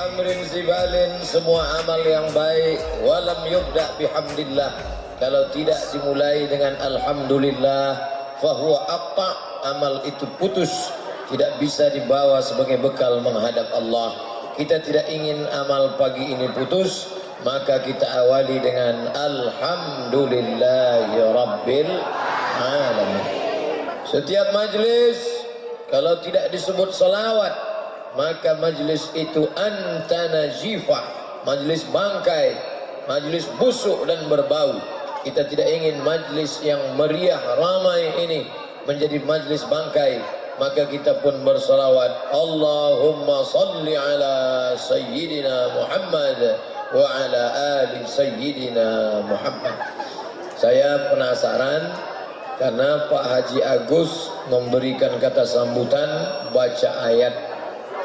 amrin zibalin, semua amal yang baik walam yubda bihamdillah, kalau tidak dimulai dengan alhamdulillah, fahuwa aqta, amal itu putus, tidak bisa dibawa sebagai bekal menghadap Allah. Kita tidak ingin amal pagi ini putus, maka kita awali dengan alhamdulillahi rabbil alamin. Setiap majlis kalau tidak disebut salawat, maka majlis itu antana jifah, majlis bangkai, majlis busuk dan berbau. Kita tidak ingin majlis yang meriah ramai ini menjadi majlis bangkai, maka kita pun bersalawat, Allahumma salli ala sayyidina Muhammad wa ala ali sayyidina Muhammad. Saya penasaran karena Pak Haji Agus memberikan kata sambutan baca ayat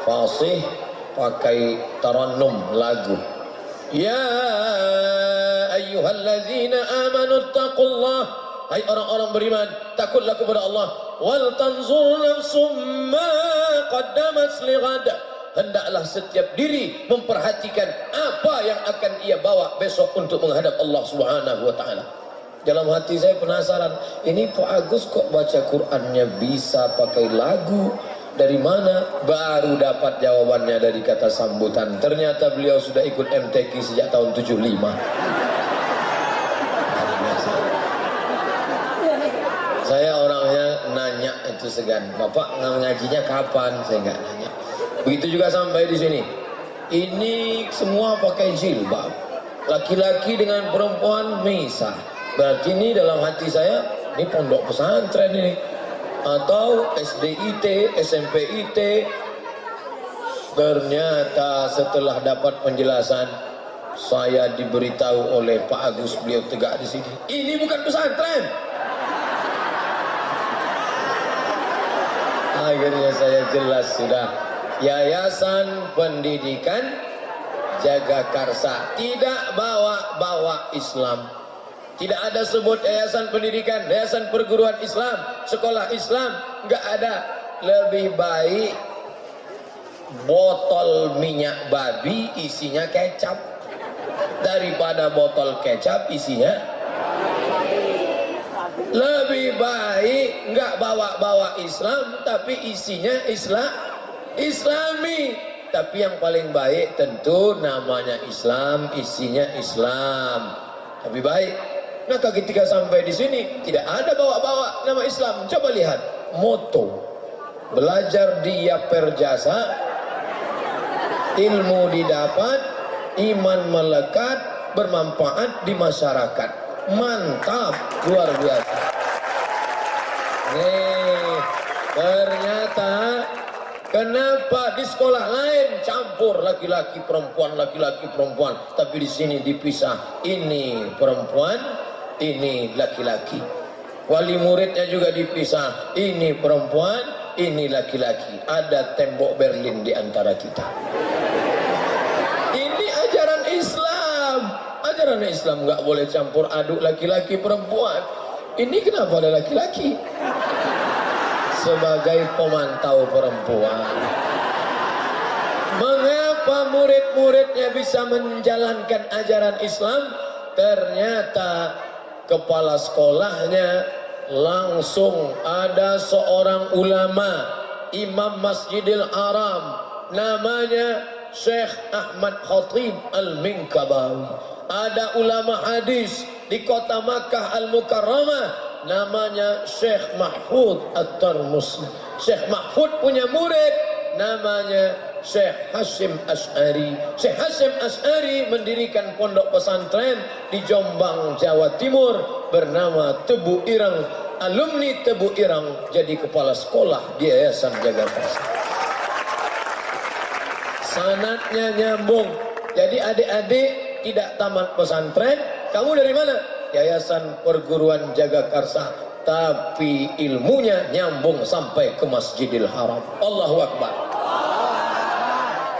fasih pakai tarannum lagu. Ya ayyuhallazina amanu taqullah, hai orang-orang beriman, takutlah kepada Allah. Wal tanzur nafsum ma qaddamat lighad, hendaklah setiap diri memperhatikan apa yang akan ia bawa besok untuk menghadap Allah Subhanahu wa taala. Dalam hati saya penasaran, ini Pak Agus kok baca Qur'annya bisa pakai lagu? Dari mana? Baru dapat jawabannya dari kata sambutan. Ternyata beliau sudah ikut MTQ sejak tahun 75. Saya orangnya nanya itu segan, Bapak ngajinya kapan? Saya nggak nanya. Begitu juga sampai di sini. Ini semua pakai jilbab, laki-laki dengan perempuan misah. Berarti ini dalam hati saya, ini pondok pesantren ini, atau SDIT, SMPIT. Ternyata setelah dapat penjelasan, saya diberitahu oleh Pak Agus, beliau tegak di sini, ini bukan pesantren. Akhirnya saya jelas sudah, Yayasan Pendidikan Jagakarsa, tidak bawa-bawa Islam. Tidak ada sebut yayasan pendidikan, yayasan perguruan Islam, sekolah Islam, nggak ada. Lebih baik botol minyak babi isinya kecap daripada botol kecap isinya. Lebih baik nggak bawa-bawa Islam tapi isinya Islami. Tapi yang paling baik tentu namanya Islam, isinya Islam. Lebih baik. Maka ketika sampai di sini tidak ada bawa-bawa nama Islam. Coba lihat moto, belajar dia perjasa, ilmu didapat, iman melekat, bermanfaat di masyarakat. Mantap, luar biasa. Nih, ternyata kenapa di sekolah lain campur laki-laki perempuan, laki-laki perempuan, tapi di sini dipisah, ini perempuan, ini laki-laki. Wali muridnya juga dipisah, ini perempuan, ini laki-laki. Ada tembok Berlin di antara kita. Ini ajaran Islam. Ajaran Islam nggak boleh campur aduk laki-laki perempuan. Ini kenapa ada laki-laki? Sebagai pemantau perempuan. Mengapa murid-muridnya bisa menjalankan ajaran Islam? Ternyata kepala sekolahnya langsung ada seorang ulama, imam Masjidil Haram, namanya Syekh Ahmad Khatib Al-Minkabawi. Ada ulama hadis di kota Makkah Al-Mukarramah, namanya Syekh Mahfud At-Tarmusi. Syekh Mahfud punya murid namanya Syekh Hasyim Asy'ari. Syekh Hasyim Asy'ari mendirikan pondok pesantren di Jombang, Jawa Timur bernama Tebu Irang. Alumni Tebu Irang jadi kepala sekolah di Yayasan Jagakarsa. Sanadnya nyambung. Jadi adik-adik tidak tamat pesantren, kamu dari mana? Yayasan Perguruan Jagakarsa, tapi ilmunya nyambung sampai ke Masjidil Haram. Allahu Akbar.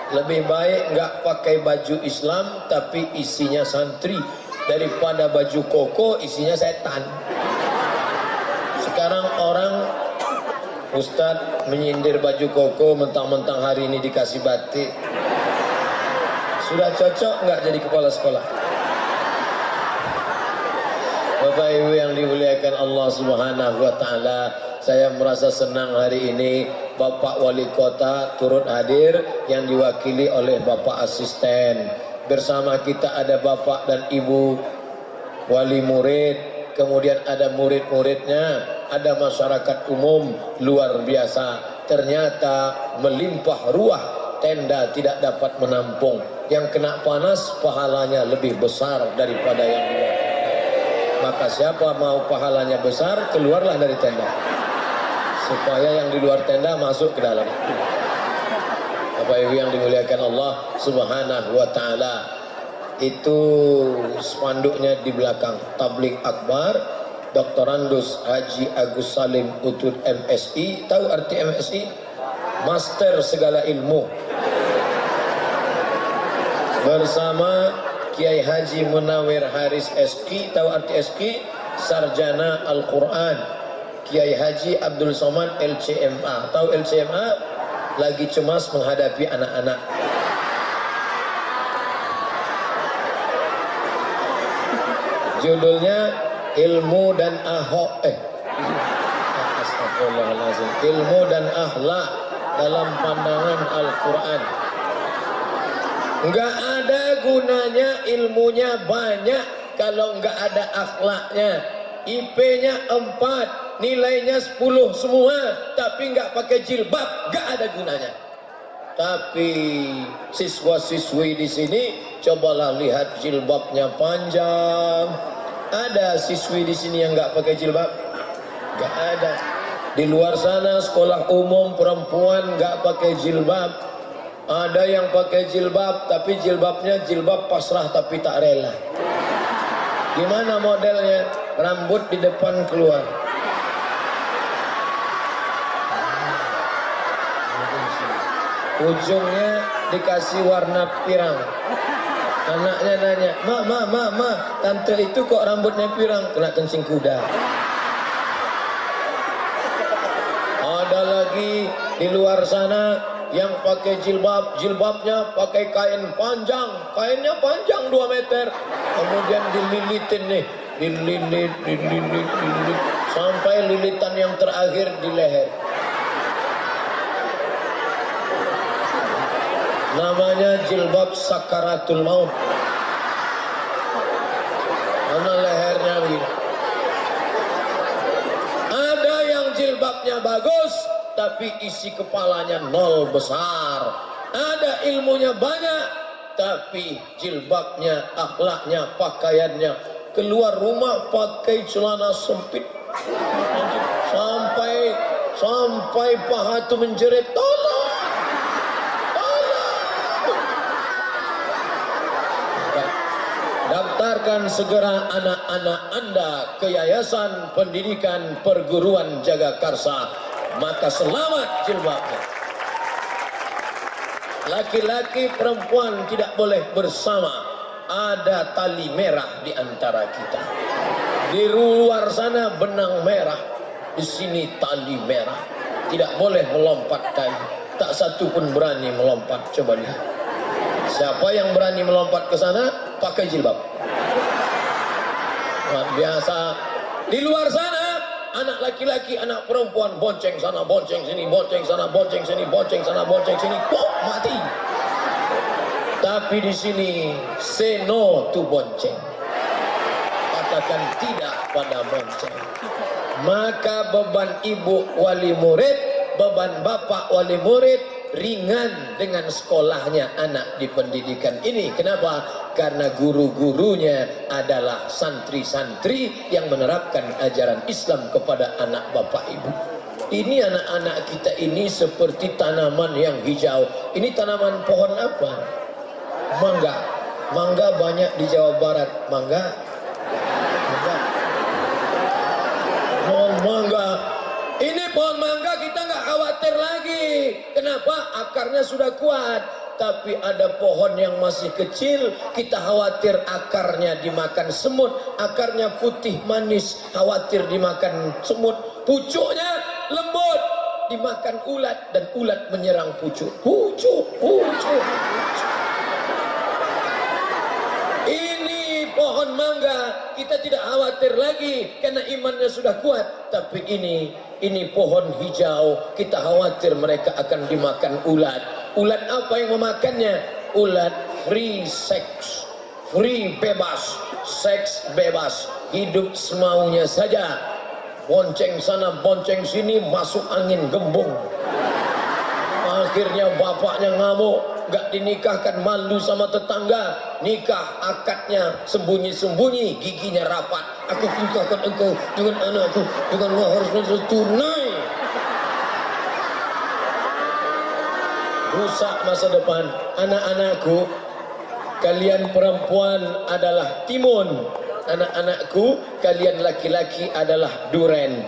Lebih baik nggak pakai baju Islam tapi isinya santri daripada baju koko isinya setan. Sekarang orang Ustadz menyindir baju koko, mentang-mentang hari ini dikasih batik. Sudah cocok nggak jadi kepala sekolah? Bapak Ibu yang dimuliakan Allah Subhanahu wa taala, saya merasa senang hari ini Bapak Wali Kota turut hadir yang diwakili oleh Bapak Asisten. Bersama kita ada Bapak dan Ibu wali murid, kemudian ada murid-muridnya, ada masyarakat umum. Luar biasa, ternyata melimpah ruah, tenda tidak dapat menampung. Yang kena panas pahalanya lebih besar daripada yang luar. Maka siapa mau pahalanya besar, keluarlah dari tenda, supaya yang di luar tenda masuk ke dalam. Bapak Ibu yang dimuliakan Allah Subhanahu wa taala, itu spanduknya di belakang. Tabligh Akbar Doktorandus Haji Agus Salim Utut MSI. Tahu arti MSI? Master segala ilmu. Bersama Kiai Haji Munawir Haris SQ. Tahu arti SQ? Sarjana Al-Quran. Kiai Haji Abdul Somad LCMA. Tahu LCMA? Lagi cemas menghadapi anak-anak. Judulnya Ilmu dan Ahok. Astagfirullahaladzim. Ilmu dan Akhlak dalam pandangan Al-Quran. Enggak ada gunanya ilmunya banyak kalau enggak ada akhlaknya. IP-nya 4, nilainya 10 semua, tapi enggak pakai jilbab, enggak ada gunanya. Tapi siswa-siswi di sini cobalah lihat jilbabnya panjang. Ada siswi di sini yang enggak pakai jilbab? Enggak ada. Di luar sana sekolah umum perempuan enggak pakai jilbab. Ada yang pakai jilbab, tapi jilbabnya jilbab pasrah tapi tak rela. Gimana modelnya? Rambut di depan keluar. Ujungnya dikasih warna pirang. Anaknya nanya, Ma, tante itu kok rambutnya pirang? Kena kencing kuda. Ada lagi di luar sana yang pakai jilbab, jilbabnya pakai kain panjang, kainnya panjang 2 meter, kemudian dililitin nih, dililit, sampai lilitan yang terakhir di leher. Namanya jilbab sakaratul maut. Mana lehernya begini. Ada yang jilbabnya bagus, tapi isi kepalanya nol besar. Ada ilmunya banyak, tapi jilbabnya, akhlaknya, pakaiannya, keluar rumah pakai celana sempit sampai paha itu menjerit, tolong. Daftarkan segera anak-anak Anda ke Yayasan Pendidikan Perguruan Jagakarsa, maka selamat jilbabnya. Laki-laki perempuan tidak boleh bersama. Ada tali merah di antara kita. Di luar sana benang merah, di sini tali merah. Tidak boleh melompat tali. Tak satu pun berani melompat. Coba lihat. Siapa yang berani melompat ke sana, pakai jilbab. Biasa. Di luar sana, anak laki-laki, anak perempuan, bonceng sana, bonceng sini, bonceng sana, bonceng sini, bonceng sana, bonceng sini, pop, mati. Tapi di sini, say no to bonceng. Katakan tidak pada bonceng. Maka beban ibu wali murid, beban bapak wali murid, ringan dengan sekolahnya anak di pendidikan ini. Kenapa? Karena guru-gurunya adalah santri-santri yang menerapkan ajaran Islam kepada anak bapak ibu. Ini anak-anak kita ini seperti tanaman yang hijau. Ini tanaman pohon apa? Mangga. Mangga banyak di Jawa Barat. Mangga. Pohon mangga. Ini pohon mangga kita nggak khawatir lagi. Kenapa? Akarnya sudah kuat. Tapi ada pohon yang masih kecil, kita khawatir akarnya dimakan semut. Akarnya putih manis, khawatir dimakan semut. Pucuknya lembut, dimakan ulat dan ulat menyerang pucuk. Pucuk. pohon mangga kita tidak khawatir lagi karena imannya sudah kuat. Tapi ini pohon hijau, kita khawatir mereka akan dimakan ulat. Ulat apa yang memakannya? Ulat free sex, free bebas, seks bebas, hidup semaunya saja, bonceng sana bonceng sini, masuk angin gembung. Akhirnya bapaknya ngamuk, gak dinikahkan, malu sama tetangga, nikah akadnya sembunyi-sembunyi, giginya rapat. Aku nikahkan engkau dengan anakku dengan mahar tunai. Rusak masa depan anak-anakku. Kalian perempuan adalah timun, anak-anakku kalian laki-laki adalah duren.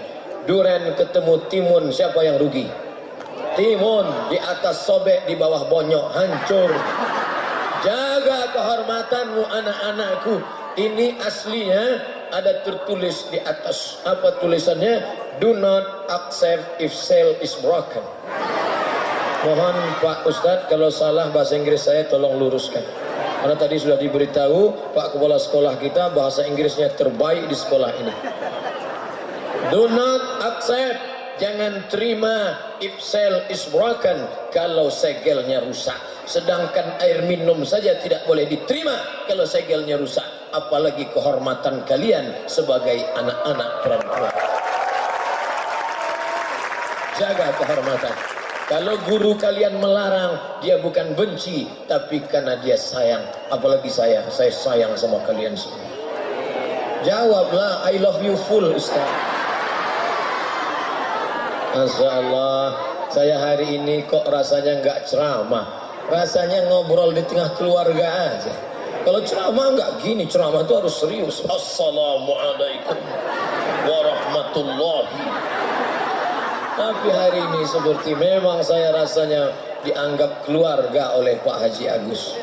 Duren ketemu timun, siapa yang rugi? Timun, di atas sobek, di bawah bonyok, hancur. Jaga kehormatanmu anak-anakku. Ini aslinya ada tertulis di atas. Apa tulisannya? Do not accept if cell is broken. Mohon Pak Ustadz kalau salah bahasa Inggris saya tolong luruskan. Karena tadi sudah diberitahu Pak Kepala Sekolah kita bahasa Inggrisnya terbaik di sekolah ini. Do not accept, jangan terima if cell is broken, kalau segelnya rusak. Sedangkan air minum saja tidak boleh diterima kalau segelnya rusak. Apalagi kehormatan kalian sebagai anak-anak perempuan. Jaga kehormatan. Kalau guru kalian melarang, dia bukan benci, tapi karena dia sayang. Apalagi saya sayang sama kalian semua. Jawablah, I love you full, Ustaz. Masya Allah, saya hari ini kok rasanya nggak ceramah. Rasanya ngobrol di tengah keluarga aja. Kalau ceramah nggak gini, ceramah itu harus serius. Assalamualaikum warahmatullahi. Tapi hari ini seperti memang saya rasanya dianggap keluarga oleh Pak Haji Agus.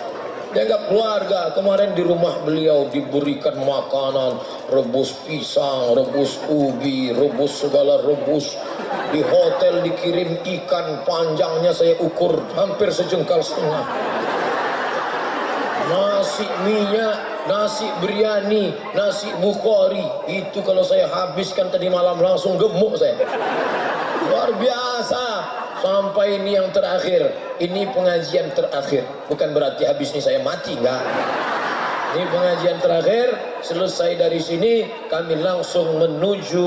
Dianggap keluarga. Kemarin di rumah beliau diberikan makanan, rebus pisang, rebus ubi, rebus segala rebus. Di hotel dikirim ikan, panjangnya saya ukur hampir sejengkal setengah. Nasi minyak, nasi biryani, nasi bukhari. Itu kalau saya habiskan tadi malam langsung gemuk saya. Luar biasa. Sampai ini yang terakhir. Ini pengajian terakhir. Bukan berarti habis ini saya mati, enggak. Ini pengajian terakhir. Selesai dari sini kami langsung menuju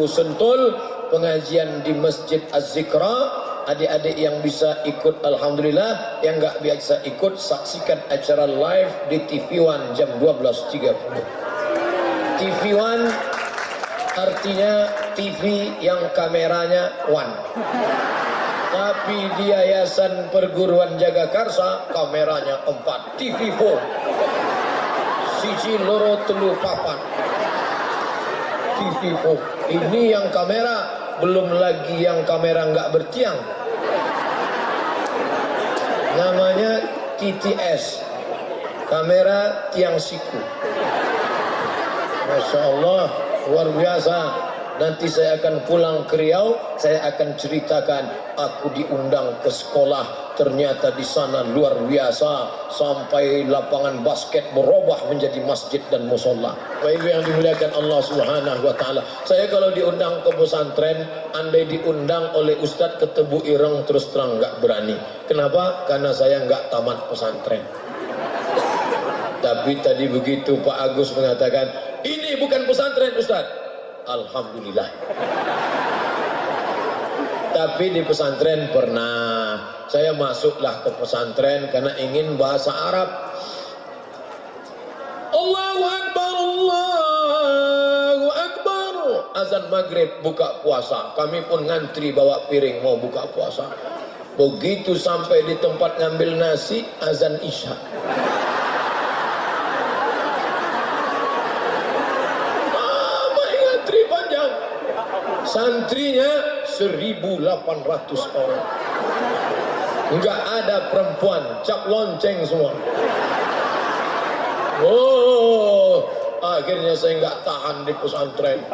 Sentul. Pengajian di Masjid Az-Zikra. Adik-adik yang bisa ikut alhamdulillah, yang nggak biasa ikut saksikan acara live di TV One jam 12.30. TV One artinya TV yang kameranya one. Tapi di Yayasan Perguruan Jagakarsa kameranya 4. TV 4. Siji loro telu papat. TV 4. Ini yang kamera, belum lagi yang kamera nggak bertiang. Namanya TTS, kamera tiang siku. Masya Allah, luar biasa. Nanti saya akan pulang ke Riau, saya akan ceritakan aku diundang ke sekolah, ternyata di sana luar biasa, sampai lapangan basket berubah menjadi masjid dan musola. Baik yang dimuliakan Allah Subhanahu wa taala. Saya kalau diundang ke pesantren, andai diundang oleh Ustadz ke Tebu Ireng, terus terang nggak berani. Kenapa? Karena saya nggak tamat pesantren. Tapi tadi begitu Pak Agus mengatakan, ini bukan pesantren Ustadz. Alhamdulillah. Tapi di pesantren pernah. Saya masuklah ke pesantren karena ingin bahasa Arab. Allahu Akbar, Allahu Akbar. Azan maghrib buka puasa. Kami pun ngantri bawa piring mau buka puasa. Begitu sampai di tempat ngambil nasi, azan isya. Santrinya 1.800 orang. Enggak ada perempuan, cap lonceng semua. Oh, akhirnya saya enggak tahan di pesantren.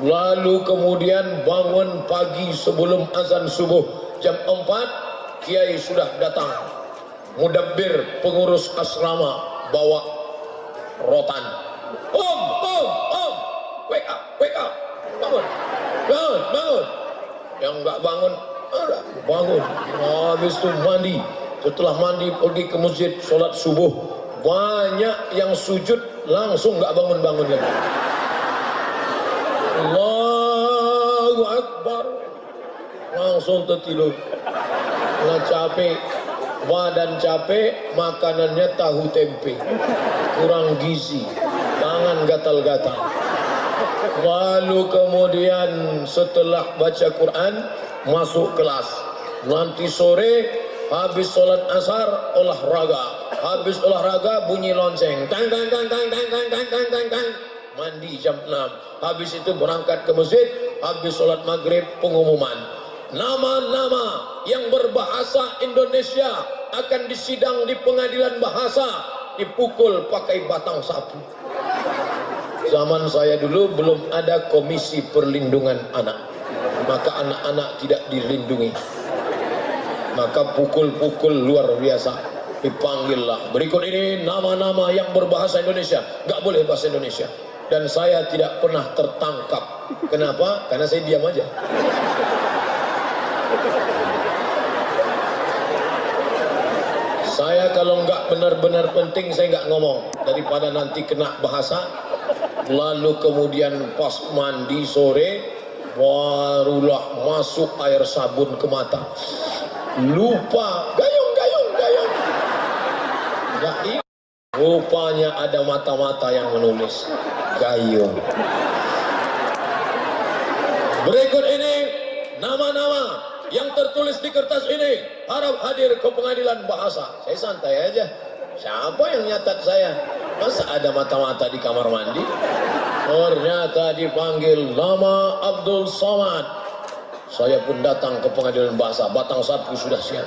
Lalu kemudian bangun pagi sebelum azan subuh jam 4, kiai sudah datang. Mudabbir, pengurus asrama, bawa rotan. Om, wake up, bangun, bangun. Yang nggak bangun, bangun. Habis itu mandi. Setelah mandi pergi ke masjid, sholat subuh. Banyak yang sujud langsung nggak bangun-bangun lagi. Allahu Akbar. Langsung tertidur. Nggak capek, badan capek, makanannya tahu tempe, kurang gizi, tangan gatal-gatal. Lalu kemudian setelah baca Quran masuk kelas. Nanti sore habis sholat asar olahraga. Habis olahraga bunyi lonceng. Tang tang tang tang tang tang tang tang tang tang. Mandi jam 6. Habis itu berangkat ke masjid. Habis sholat maghrib pengumuman. Nama-nama yang berbahasa Indonesia akan disidang di pengadilan bahasa, dipukul pakai batang sapu. Zaman saya dulu belum ada komisi perlindungan anak, maka anak-anak tidak dilindungi. Maka pukul-pukul luar biasa. Dipanggillah. Berikut ini nama-nama yang berbahasa Indonesia. Nggak boleh bahasa Indonesia. Dan saya tidak pernah tertangkap. Kenapa? Karena saya diam aja. Saya kalau nggak benar-benar penting saya nggak ngomong, daripada nanti kena bahasa. Lalu kemudian pas mandi sore barulah masuk air sabun ke mata. Lupa gayung. Nggak ingat. Rupanya ada mata-mata yang menulis gayung. Berikut ini nama-nama yang tertulis di kertas ini, harap hadir ke pengadilan bahasa. Saya santai aja. Siapa yang nyatat saya? Masa ada mata-mata di kamar mandi? Ternyata dipanggil nama Abdul Somad. Saya pun datang ke pengadilan bahasa. Batang sapu sudah siap.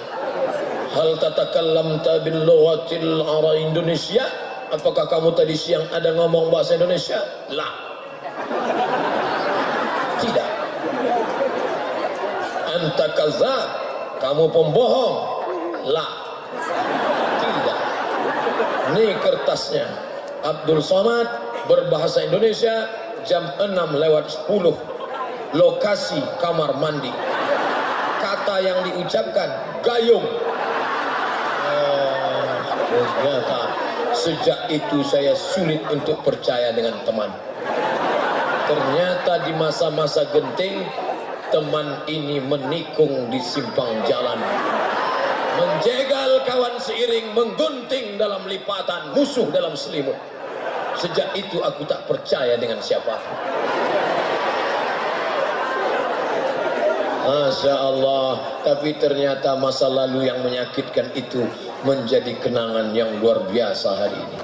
Hal tatakallamta bil lughatil ara Indonesia? Apakah kamu tadi siang ada ngomong bahasa Indonesia? Lah. Tidak. Anta kadzab, kamu pembohong. Lah. Tidak. Ini kertasnya. Abdul Somad berbahasa Indonesia jam 6:10. Lokasi kamar mandi. Kata yang diucapkan gayung. Ternyata sejak itu saya sulit untuk percaya dengan teman. Ternyata di masa-masa genting teman ini menikung di simpang jalan, menjegal kawan seiring, menggunting dalam lipatan, musuh dalam selimut. Sejak itu aku tak percaya dengan siapapun. Masya Allah. Tapi ternyata masa lalu yang menyakitkan itu menjadi kenangan yang luar biasa hari ini.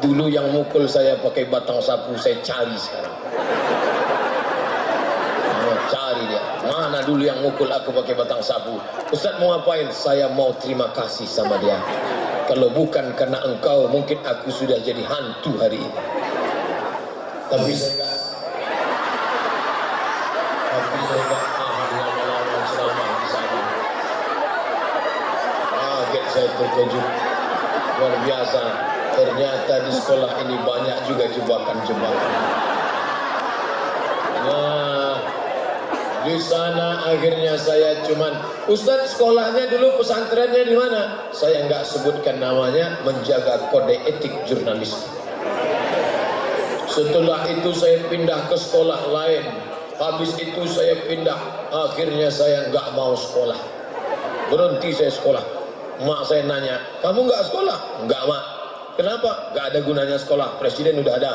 Dulu yang mukul saya pakai batang sapu saya cari sekarang. Cari dia. Mana dulu yang mukul aku pakai batang sapu? Ustaz mau ngapain? Saya mau terima kasih sama dia. Kalau bukan karena engkau mungkin aku sudah jadi hantu hari ini. Tapi saya enggak tahan lama-lama ceramah di sana. Kaget saya terkejut. Luar biasa. Ternyata di sekolah ini banyak juga jebakan-jebakan. Nah, di sana akhirnya saya cuman, Ustaz sekolahnya dulu pesantrennya di mana? Saya nggak sebutkan namanya, menjaga kode etik jurnalistik. Setelah itu saya pindah ke sekolah lain. Habis itu saya pindah. Akhirnya saya nggak mau sekolah. Berhenti saya sekolah. Mak saya nanya, kamu nggak sekolah? Nggak, Mak. Kenapa? Nggak ada gunanya sekolah. Presiden udah ada.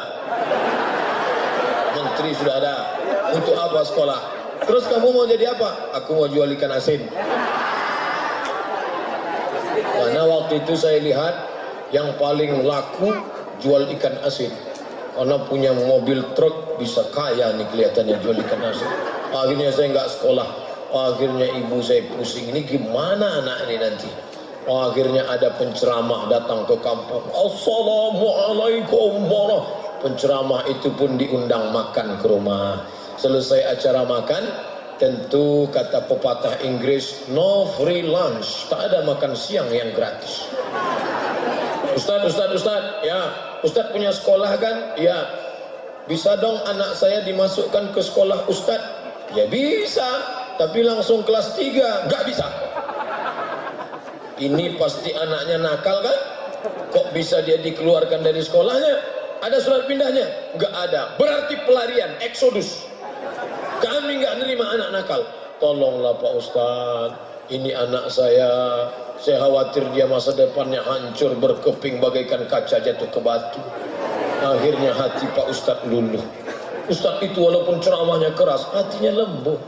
Menteri sudah ada. Untuk apa sekolah? Terus kamu mau jadi apa? Aku mau jual ikan asin. Karena waktu itu saya lihat yang paling laku jual ikan asin. Karena punya mobil truk bisa kaya nih kelihatannya jual ikan asin. Akhirnya saya nggak sekolah. Akhirnya ibu saya pusing. Ini gimana anak ini nanti? Akhirnya ada penceramah datang ke kampung. Assalamualaikum warahmatullahi. Penceramah itu pun diundang makan ke rumah. Selesai acara makan, tentu kata pepatah Inggris, no free lunch, tak ada makan siang yang gratis. Ustaz, ya, Ustaz punya sekolah kan? Ya, bisa dong anak saya dimasukkan ke sekolah Ustaz? Ya bisa, tapi langsung kelas 3, nggak bisa. Ini pasti anaknya nakal kan? Kok bisa dia dikeluarkan dari sekolahnya? Ada surat pindahnya? Nggak ada. Berarti pelarian, eksodus. Kami nggak nerima anak nakal. Tolonglah Pak Ustaz, ini anak saya khawatir dia masa depannya hancur berkeping bagaikan kaca jatuh ke batu. Akhirnya hati Pak Ustaz luluh. Ustaz itu walaupun ceramahnya keras, hatinya lembut.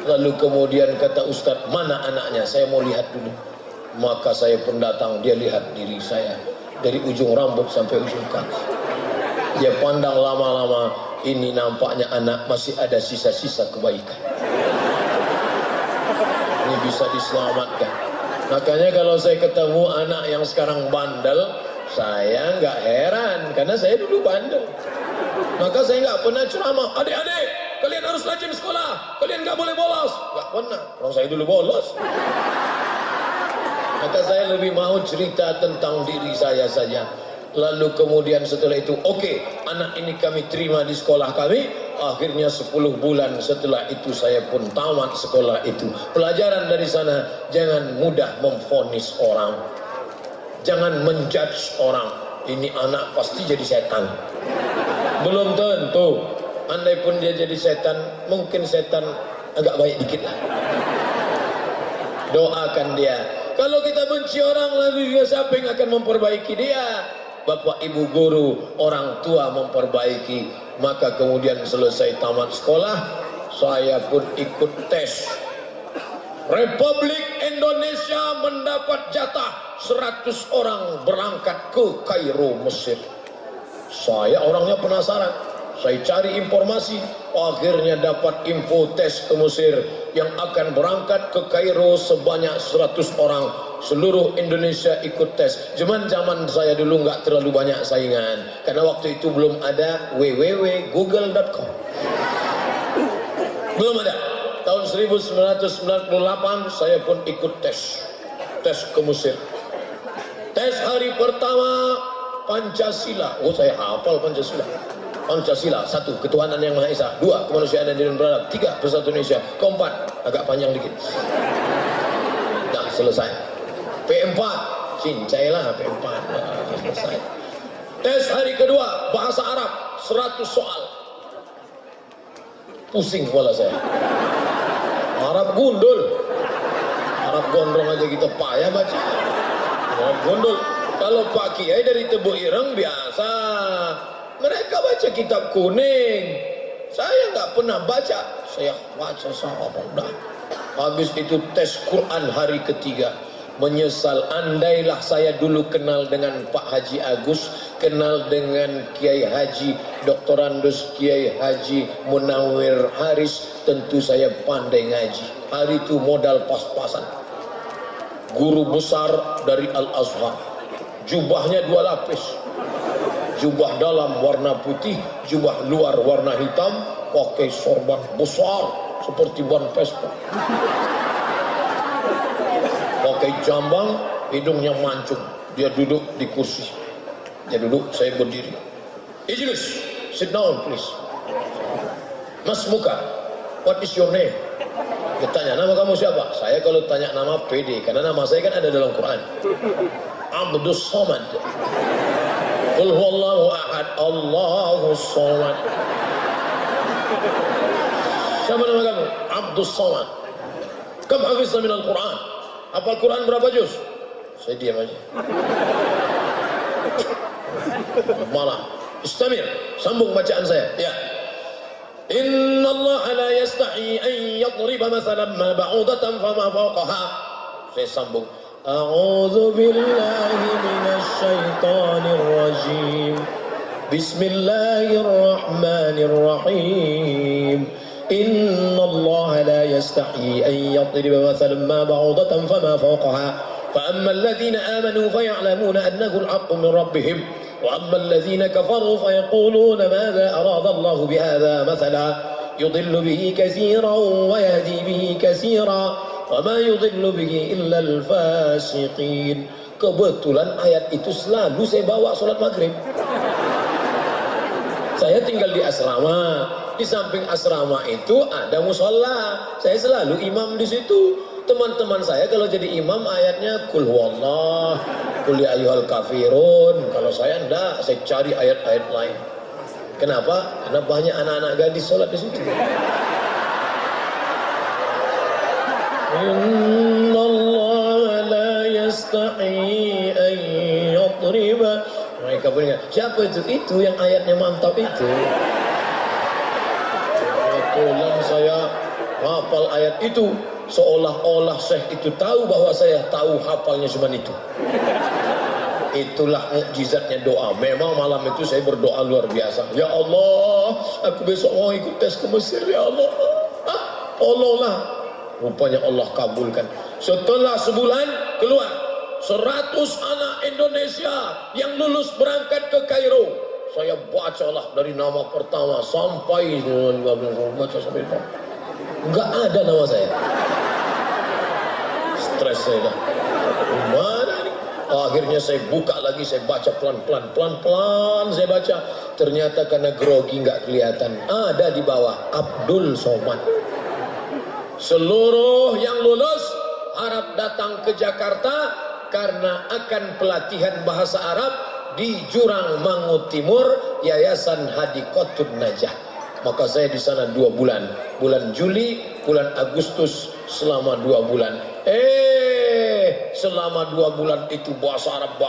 Lalu kemudian kata Ustaz, mana anaknya? Saya mau lihat dulu. Maka saya pun datang, dia lihat diri saya dari ujung rambut sampai ujung kaki. Dia pandang lama-lama, ini nampaknya anak masih ada sisa-sisa kebaikan. Ini bisa diselamatkan. Makanya kalau saya ketemu anak yang sekarang bandel, saya nggak heran karena saya dulu bandel. Maka saya nggak pernah ceramah, adik-adik kalian harus rajin sekolah, kalian nggak boleh bolos. Nggak pernah, kalau saya dulu bolos. Maka saya lebih mau cerita tentang diri saya saja. Lalu kemudian setelah itu, oke, anak ini kami terima di sekolah kami. Akhirnya 10 bulan setelah itu saya pun tamat sekolah itu. Pelajaran dari sana, jangan mudah memvonis orang, jangan menjudge orang. Ini anak pasti jadi setan. Belum tentu. Andai pun dia jadi setan, mungkin setan agak baik dikit lah. Doakan dia. Kalau kita benci orang, lalu siapa yang akan memperbaiki dia? Bapak ibu guru, orang tua memperbaiki. Maka kemudian selesai tamat sekolah, saya pun ikut tes. Republik Indonesia mendapat jatah 100 orang berangkat ke Kairo, Mesir. Saya orangnya penasaran, saya cari informasi, akhirnya dapat info tes ke Mesir yang akan berangkat ke Kairo sebanyak 100 orang. Seluruh Indonesia ikut tes. Cuman zaman saya dulu nggak terlalu banyak saingan, karena waktu itu belum ada www.google.com. Belum ada. Tahun 1998 saya pun ikut tes ke Mesir. Tes hari pertama Pancasila. Oh, saya hafal Pancasila. Pancasila, 1, ketuhanan yang Maha Esa. 2, kemanusiaan dan adil beradab. 3, persatuan Indonesia. 4, agak panjang dikit. Nah, selesai. P4, cincailah P4. Nah, selesai. Tes hari kedua, bahasa Arab, 100 soal. Pusing kepala saya. Arab gundul. Arab gondrong aja kita payah baca. Arab gundul. Kalau Pak Kiai dari Tebu Ireng biasa. Mereka baca kitab kuning. Saya nggak pernah baca. Saya baca sama udah. Habis itu tes Quran hari ketiga. Menyesal, andailah saya dulu kenal dengan Pak Haji Agus, kenal dengan Kiai Haji Dr. Andus Kiai Haji Munawir Haris, tentu saya pandai ngaji. Hari itu modal pas-pasan. Guru besar dari Al-Azhar. Jubahnya 2 lapis. Jubah dalam warna putih, jubah luar warna hitam, pakai sorban besar seperti ban Vespa. Pakai jambang, hidungnya mancung. Dia duduk di kursi. Dia duduk, saya berdiri. Ijlis, sit down please. Mas Muka, what is your name? Dia tanya, nama kamu siapa? Saya kalau tanya nama pede, karena nama saya kan ada dalam Quran. Abdus Somad. Qul huwallahu ahad, Allahus Somad. Siapa nama kamu? Abdus Somad. Kam hafizta minal Quran? Hafal Quran berapa juz? Saya diam aja. Malah. Istamir, sambung bacaan saya. Ya. Inna Allah la yastahi an yadriba mathalan ma ba'udatan fama fawqaha. Saya sambung. A'udzu billahi minasy syaithanir rajim. Bismillahirrahmanirrahim. إن الله لا يستحيي أن يضرب مثلا ما بعوضة فما فوقها فأما الذين آمنوا فيعلمون أنه الحق من ربهم وأما الذين كفروا فيقولون ماذا أراد الله بهذا مثلا يضل به كثيرا ويهدي به كثيرا وما يضل به إلا الفاسقين Kebetulan ayat itu selalu saya bawa sholat maghrib. Saya tinggal di asrama. Di samping asrama itu ada musola. Saya selalu imam di situ. Teman-teman saya kalau jadi imam ayatnya kul huwallah, kul ya ayyuhal kafirun. Kalau saya enggak, saya cari ayat-ayat lain. Kenapa? Karena banyak anak-anak gadis sholat di situ. Inna Allah la yastahi an yadriba. Mereka punya, siapa itu? Itu yang ayatnya mantap itu. Kebetulan saya hafal ayat itu, seolah-olah Syekh itu tahu bahwa saya tahu hafalnya cuma itu. Itulah mukjizatnya doa. Memang malam itu saya berdoa luar biasa. Ya Allah, aku besok mau ikut tes ke Mesir. Ya Allah, tolonglah. Rupanya Allah kabulkan. Setelah sebulan keluar 100 anak Indonesia yang lulus berangkat ke Kairo. Saya bacalah dari nama pertama sampai baca sampai itu. Enggak ada nama saya. Stres saya dah. Mana nih? Akhirnya saya buka lagi, saya baca pelan-pelan saya baca. Ternyata karena grogi nggak kelihatan. Ada di bawah Abdul Somad. Seluruh yang lulus harap datang ke Jakarta karena akan pelatihan bahasa Arab di Jurang Mangu Timur, Yayasan Hadikotun Najah. Maka saya di sana 2 bulan, bulan Juli, bulan Agustus, selama 2 bulan. Selama 2 bulan itu bahasa Arab,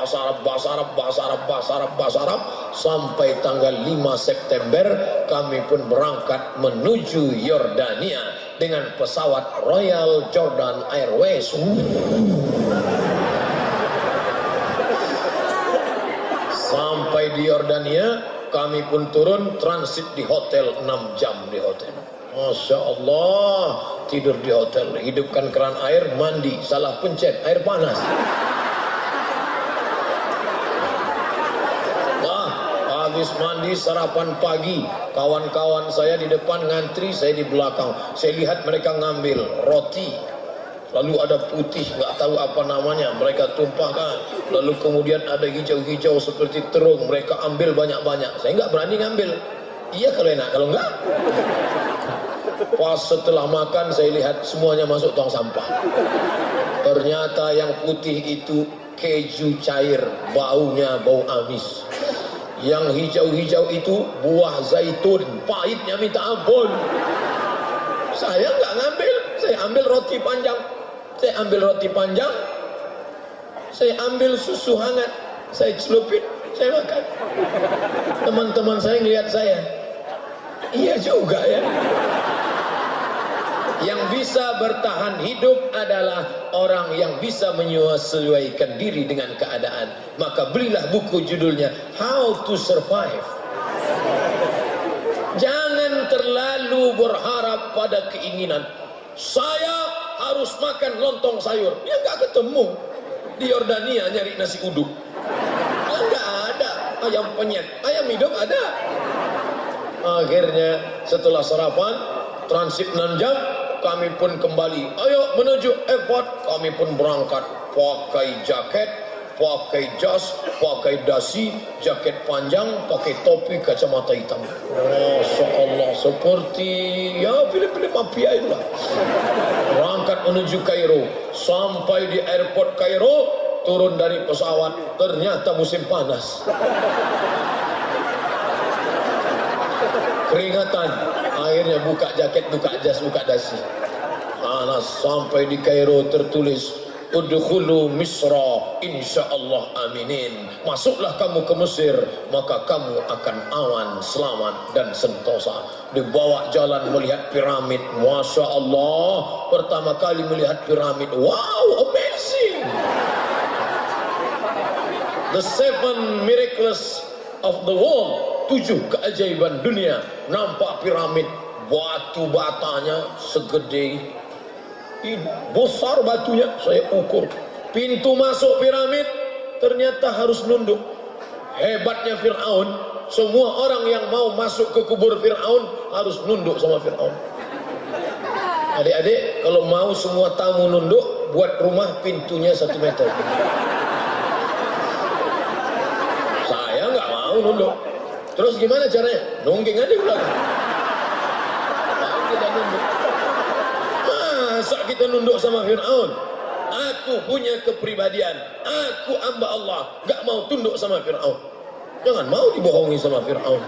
sampai tanggal 5 September kami pun berangkat menuju Yordania dengan pesawat Royal Jordan Airways. Sampai di Yordania, kami pun turun transit di hotel 6 jam di hotel. Masya Allah, tidur di hotel, hidupkan keran air, mandi, salah pencet, air panas. Habis mandi, sarapan pagi, kawan-kawan saya di depan ngantri, saya di belakang. Saya lihat mereka ngambil roti, lalu ada putih, nggak tahu apa namanya, mereka tumpahkan. Lalu kemudian ada hijau-hijau seperti terung, mereka ambil banyak-banyak. Saya nggak berani ngambil. Iya kalau enak, kalau enggak. Pas setelah makan saya lihat semuanya masuk tong sampah. Ternyata yang putih itu keju cair, baunya bau amis. Yang hijau-hijau itu buah zaitun, pahitnya minta ampun. Saya nggak ngambil, saya ambil roti panjang. Saya ambil susu hangat, saya celupin, saya makan. Teman-teman saya ngelihat saya, iya juga ya. Yang bisa bertahan hidup adalah orang yang bisa menyesuaikan diri dengan keadaan. Maka belilah buku judulnya How to Survive. Jangan terlalu berharap pada keinginan. Saya harus makan lontong sayur. Ya nggak ketemu. Di Yordania nyari nasi uduk. Nggak ada. Ayam penyet, ayam hidup ada. Akhirnya setelah sarapan, transit 6 jam, kami pun kembali. Ayo menuju airport. Kami pun berangkat pakai jaket, pakai jas, pakai dasi, jaket panjang, pakai topi, kacamata hitam. Masya Allah, seperti ya film-film mafia itulah. Berangkat menuju Kairo. Sampai di airport Kairo, turun dari pesawat, ternyata musim panas. Keringatan. Akhirnya buka jaket, buka jas, buka dasi. Panas. Sampai di Kairo tertulis Udkhulu Misra insyaallah aminin. Masuklah kamu ke Mesir, maka kamu akan aman, selamat dan sentosa. Dibawa jalan melihat piramid. Masya Allah, pertama kali melihat piramid. Wow, amazing. The 7 miracles of the world. 7 keajaiban dunia. Nampak piramid, batu batanya segede ini, besar batunya, saya ukur. Pintu masuk piramid ternyata harus nunduk. Hebatnya Fir'aun, semua orang yang mau masuk ke kubur Fir'aun harus nunduk sama Fir'aun. Adik-adik, kalau mau semua tamu nunduk, buat rumah pintunya 1 meter. mau nunduk. Terus gimana caranya? Nungging aja belakang. Mau kita nunduk. Masa kita nunduk sama Fir'aun? Aku punya kepribadian. Aku hamba Allah. Gak mau tunduk sama Fir'aun. Jangan mau dibohongi sama Fir'aun.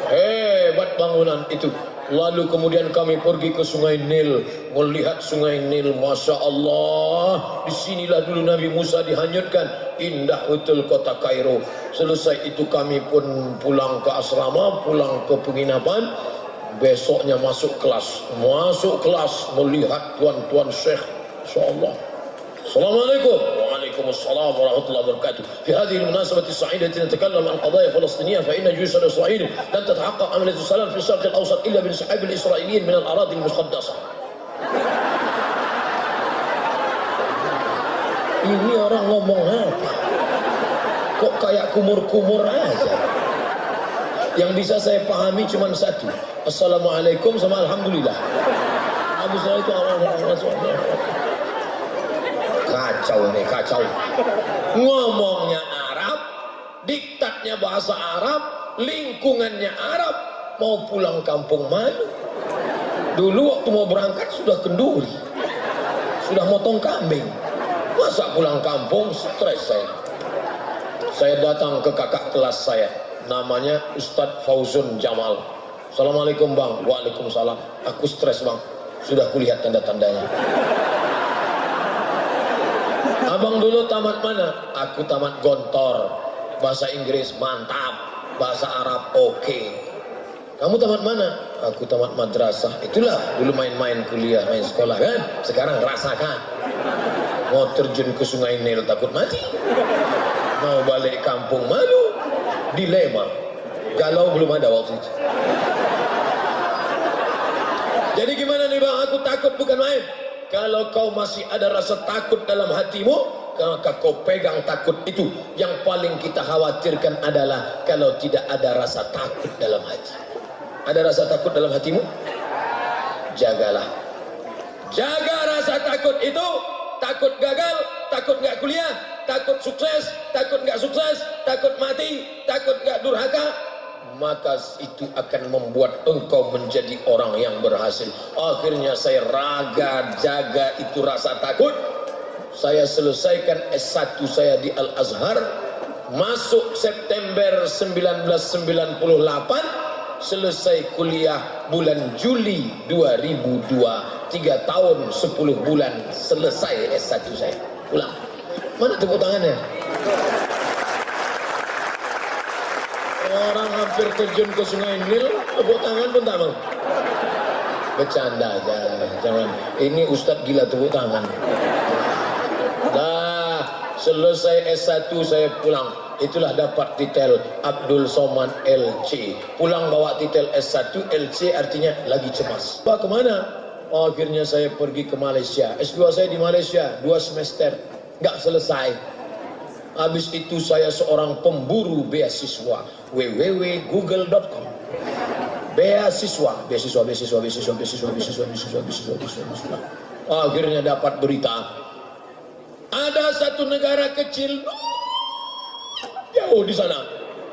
Hebat bangunan itu. Lalu kemudian kami pergi ke Sungai Nil, melihat Sungai Nil, Masya Allah. Disinilah dulu Nabi Musa dihanyutkan. Indah betul kota Kairo. Selesai itu kami pun pulang ke asrama, pulang ke penginapan. Besoknya masuk kelas melihat tuan-tuan Syekh. Masya Allah. Assalamualaikum. Waalaikumsalam warahmatullahi wabarakatuh. Fi hadhihi al-munasabah as-sa'idati natakallamu an qadaya Falastiniyah fa inna juyush al-Israil lam tatahaqqaq amalat as-salam fi al-sharq al-awsat illa bin sahab al-Israiliyyin min al-aradi al-muqaddasah. Ini orang ngomong apa? Kok kayak kumur-kumur aja? Yang bisa saya pahami cuma satu. Assalamualaikum sama alhamdulillah. Habis itu orang kacau. Ngomongnya Arab, diktatnya bahasa Arab, lingkungannya Arab, mau pulang kampung malu. Dulu waktu mau berangkat sudah kenduri, sudah motong kambing. Masa pulang kampung stres saya. Saya datang ke kakak kelas saya, namanya Ustadz Fauzun Jamal. Assalamualaikum bang. Waalaikumsalam. Aku stres bang, sudah kulihat tanda-tandanya. Abang dulu tamat mana? Aku tamat Gontor. Bahasa Inggris mantap, bahasa Arab oke. Kamu tamat mana? Aku tamat madrasah. Itulah dulu main-main kuliah, main sekolah kan. Sekarang rasakan. Mau terjun ke Sungai Nil takut mati. Mau balik kampung malu. Dilema. Galau belum ada waktu itu. Jadi gimana nih bang? Aku takut bukan main. Kalau kau masih ada rasa takut dalam hatimu, maka kau pegang takut itu. Yang paling kita khawatirkan adalah kalau tidak ada rasa takut dalam hati. Ada rasa takut dalam hatimu? Jagalah. Jaga rasa takut itu. Takut gagal, takut nggak kuliah, takut sukses, takut nggak sukses, takut mati, takut nggak durhaka. Maka itu akan membuat engkau menjadi orang yang berhasil. Akhirnya saya jaga itu rasa takut. Saya selesaikan S1 saya di Al-Azhar. Masuk September 1998. Selesai kuliah bulan Juli 2002. 3 tahun 10 bulan selesai S1 saya. Pulang. Mana tepuk tangannya? Orang hampir terjun ke Sungai Nil, tepuk tangan pun tak mau. Bercanda aja, jangan. Ini Ustadz gila tepuk tangan. Dah, selesai S1 saya pulang. Itulah dapat titel Abdul Somad LC. Pulang bawa titel S1, LC artinya lagi cemas. Pak kemana? Oh, akhirnya saya pergi ke Malaysia. S2 saya di Malaysia, 2 semester. Nggak selesai. Habis itu saya seorang pemburu beasiswa. www.google.com. Beasiswa. Akhirnya dapat berita. Ada satu negara kecil jauh di sana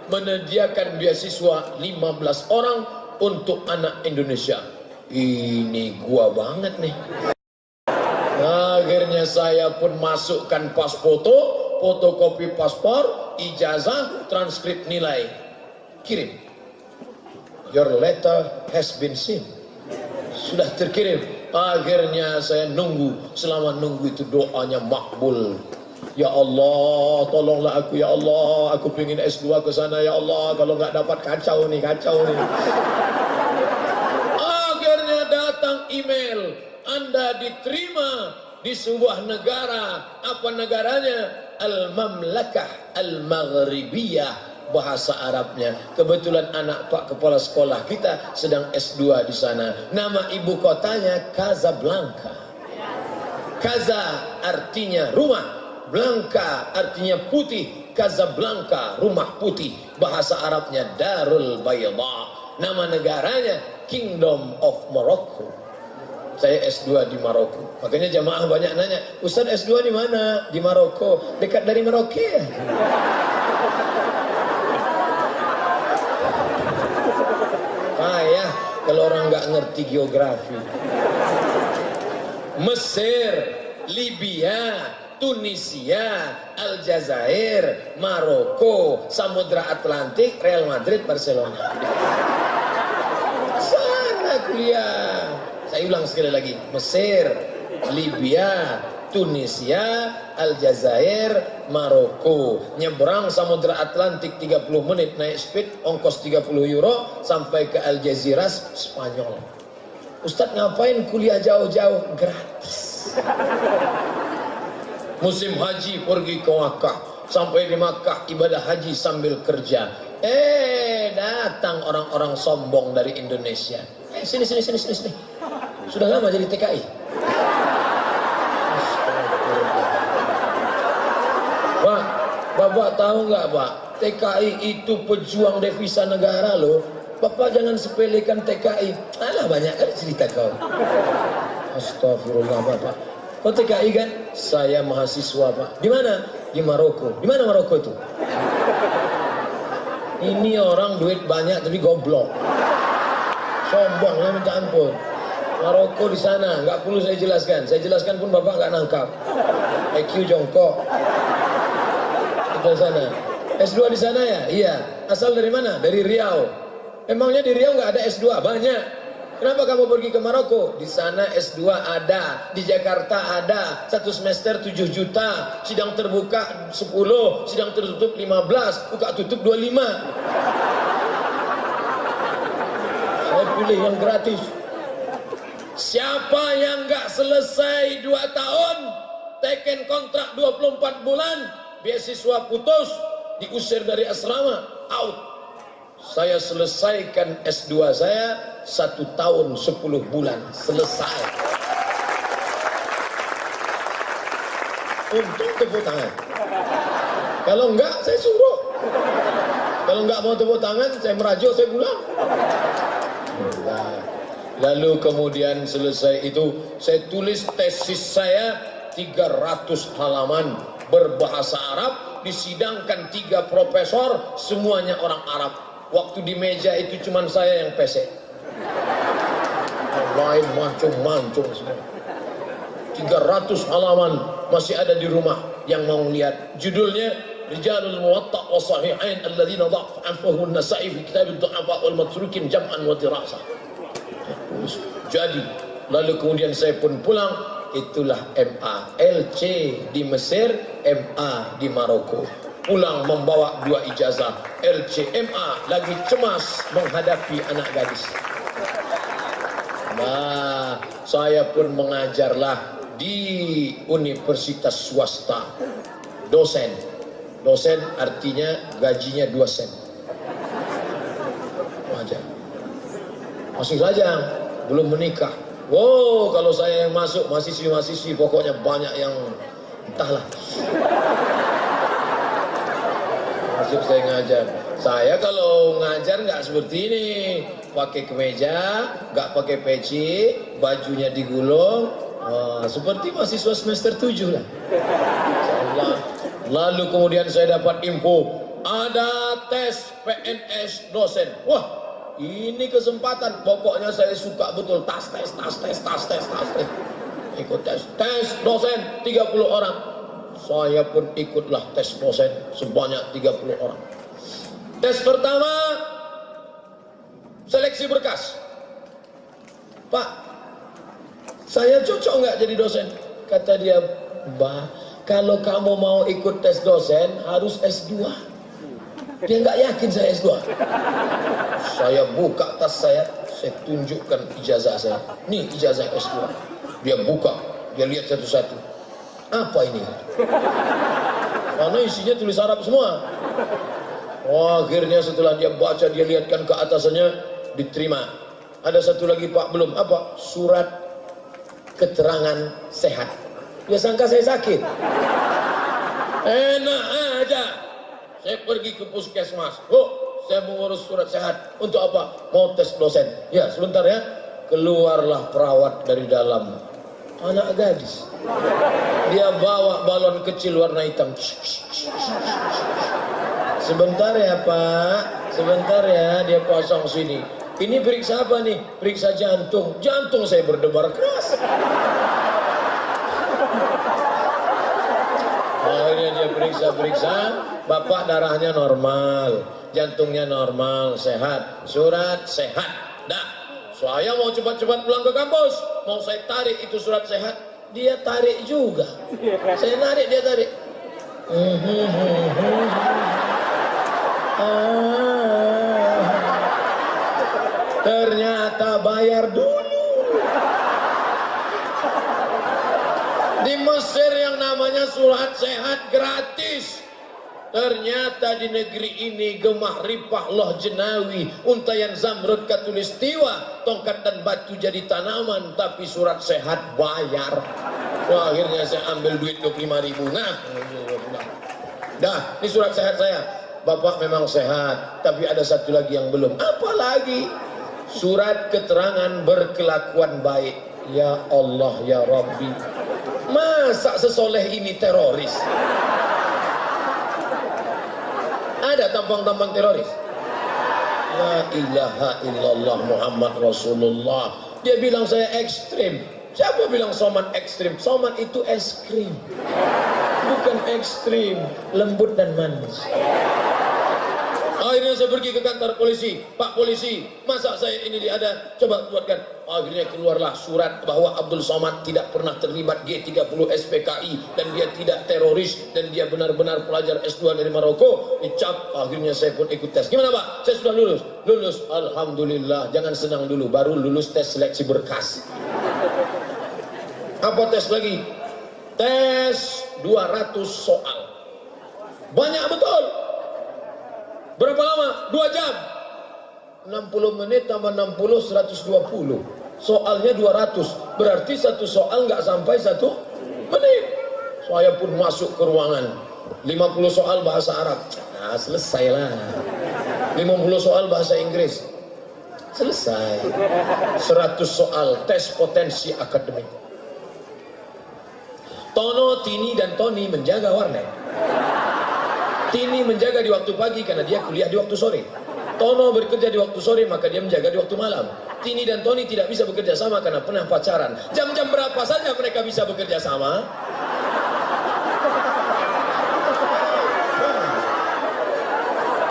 menyediakan beasiswa 15 orang untuk anak Indonesia. Ini gua banget nih. Akhirnya saya pun masukkan pas foto, fotokopi paspor, ijazah, transkrip nilai. Kirim. Your letter has been seen. Sudah terkirim. Akhirnya saya nunggu. Selama nunggu itu doanya makbul. Ya Allah, tolonglah aku ya Allah. Aku pengen S2 ke sana ya Allah. Kalau nggak dapat kacau nih. Akhirnya datang email. Anda diterima di sebuah negara. Apa negaranya? Al-Mamlakah Al-Maghribiyah. Bahasa Arabnya. Kebetulan anak Pak Kepala Sekolah kita sedang S2 di sana. Nama ibu kotanya Casablanca. Kaza artinya rumah, Blanca artinya putih. Casablanca rumah putih. Bahasa Arabnya Darul Bayda. Nama negaranya Kingdom of Morocco. Saya S2 di Maroko. Makanya jamaah banyak nanya, Ustaz S2 di mana? Di Maroko. Dekat dari Merauke. payah kalau orang nggak ngerti geografi. Mesir, Libya, Tunisia, Aljazair, Maroko, Samudra Atlantik, Real Madrid, Barcelona. Sana kuliah. Saya ulang sekali lagi. Mesir, Libya, Tunisia, Aljazair, Maroko. Nyebrang Samudra Atlantik 30 menit naik speed, ongkos 30 euro sampai ke Algeciras, Spanyol. Ustadz ngapain kuliah jauh-jauh? Gratis. Musim haji pergi ke Makkah, sampai di Makkah ibadah haji sambil kerja. Datang orang-orang sombong dari Indonesia. Sini. Sudah lama jadi TKI. Pak, Bapak tahu nggak Pak? TKI itu pejuang devisa negara loh. Bapak jangan sepelekan TKI. Alah banyak kali cerita kau. Astagfirullah Bapak. Kau TKI kan? Saya mahasiswa Pak. Di mana? Di Maroko. Di mana Maroko itu? Ini orang duit banyak tapi goblok. Sombong lah minta ampun. Maroko di sana, nggak perlu saya jelaskan. Saya jelaskan pun Bapak nggak nangkap. IQ jongkok. Itu di sana. S2 di sana ya? Iya. Asal dari mana? Dari Riau. Emangnya di Riau nggak ada S2? Banyak. Kenapa kamu pergi ke Maroko? Di sana S2 ada, di Jakarta ada, 1 semester 7 juta, sidang terbuka 10, sidang tertutup 15, buka tutup 25. Saya pilih yang gratis. Siapa yang nggak selesai 2 tahun, teken kontrak 24 bulan, beasiswa putus, diusir dari asrama, out. Saya selesaikan S2 saya 1 tahun 10 bulan selesai. Untung tepuk tangan. Kalau enggak saya suruh. Kalau enggak mau tepuk tangan saya merajuk, saya pulang. Lalu kemudian selesai itu saya tulis tesis saya 300 halaman berbahasa Arab, disidangkan 3 profesor, semuanya orang Arab. Waktu di meja itu cuma saya yang pesek. Yang lain mancung-mancung semua. 300 halaman masih ada di rumah yang mau lihat. Judulnya Rijalul Muwatta' wa Sahihain alladzina dha'afahu an-Nasa'i fi kitab ad-du'afa wal matrukin jam'an wa dirasa. Jadi, lalu kemudian saya pun pulang, itulah MA. LC di Mesir, MA di Maroko. Pulang membawa 2 ijazah. LCMA lagi cemas menghadapi anak gadis. Nah, saya pun mengajarlah di universitas swasta. Dosen. Dosen artinya gajinya 2 sen. Mengajar. Masih lajang, belum menikah. Wow, kalau saya yang masuk, mahasiswi-mahasiswi pokoknya banyak yang entahlah. Saya ngajar. Saya kalau ngajar nggak seperti ini, pakai kemeja, nggak pakai peci, bajunya digulung, seperti mahasiswa semester 7 lah. Insyaallah. Lalu kemudian saya dapat info, ada tes PNS dosen. Wah, ini kesempatan. Pokoknya saya suka betul tas. Ikut tes dosen 30 orang. Saya pun ikutlah tes dosen sebanyak 30 orang. Tes pertama, seleksi berkas. Pak, saya cocok nggak jadi dosen? Kata dia, Mbak, kalau kamu mau ikut tes dosen harus S2. Dia nggak yakin saya S2. Saya buka tas saya tunjukkan ijazah saya. Nih ijazah S2. Dia buka, dia lihat satu-satu. Apa ini? Karena isinya tulis Arab semua. Oh, akhirnya setelah dia baca, dia lihatkan ke atasannya, diterima. Ada satu lagi Pak, belum. Apa? Surat keterangan sehat. Dia sangka saya sakit. Enak aja. Saya pergi ke puskesmas. Oh, saya mengurus surat sehat. Untuk apa? Mau tes dosen. Ya, sebentar ya. Keluarlah perawat dari dalam. Anak gadis. Dia bawa balon kecil warna hitam. Sebentar ya Pak, sebentar ya, dia pasang sini. Ini periksa apa nih? Periksa jantung. Jantung saya berdebar keras. Akhirnya dia periksa-periksa, bapak darahnya normal, jantungnya normal, sehat, surat sehat. Dah, saya mau cepat-cepat pulang ke kampus, mau saya tarik itu surat sehat, dia tarik juga. Saya narik, dia tarik. Ternyata bayar dulu. Di Mesir yang namanya surat sehat gratis. Ternyata di negeri ini gemah ripah loh jenawi, untayan zamrud katulistiwa, tongkat dan batu jadi tanaman, tapi surat sehat bayar. Wah, akhirnya saya ambil duit 25.000. Nah, dah, ini surat sehat saya. Bapak memang sehat, tapi ada satu lagi yang belum. Apa lagi? Surat keterangan berkelakuan baik. Ya Allah, ya Rabbi. Masa sesoleh ini teroris? Ada tampang-tampang teroris? La ilaha illallah Muhammad Rasulullah. Dia bilang saya ekstrim. Siapa bilang Somad ekstrim? Somad itu es krim, bukan ekstrim, lembut dan manis. Akhirnya saya pergi ke kantor polisi. Pak polisi, masa saya ini ada? Coba buatkan. Akhirnya keluarlah surat bahwa Abdul Somad tidak pernah terlibat G30 SPKI dan dia tidak teroris dan dia benar-benar pelajar S2 dari Maroko. Dicap. Akhirnya saya pun ikut tes. Gimana Pak? Saya sudah lulus. Lulus. Alhamdulillah. Jangan senang dulu. Baru lulus tes seleksi berkas. Apa tes lagi? Tes 200 soal. Banyak betul. Berapa lama? 2 jam. 60 menit tambah 60, 120. Soalnya 200. Berarti satu soal nggak sampai 1 menit. Saya pun masuk ke ruangan. 50 soal bahasa Arab. Nah, selesailah. 50 soal bahasa Inggris. Selesai. 100 soal tes potensi akademik. Tono, Tini, dan Tony menjaga warnet. Tini menjaga di waktu pagi karena dia kuliah di waktu sore. Tono bekerja di waktu sore maka dia menjaga di waktu malam. Tini dan Tony tidak bisa bekerja sama karena pernah pacaran. Jam-jam berapa saja mereka bisa bekerja sama?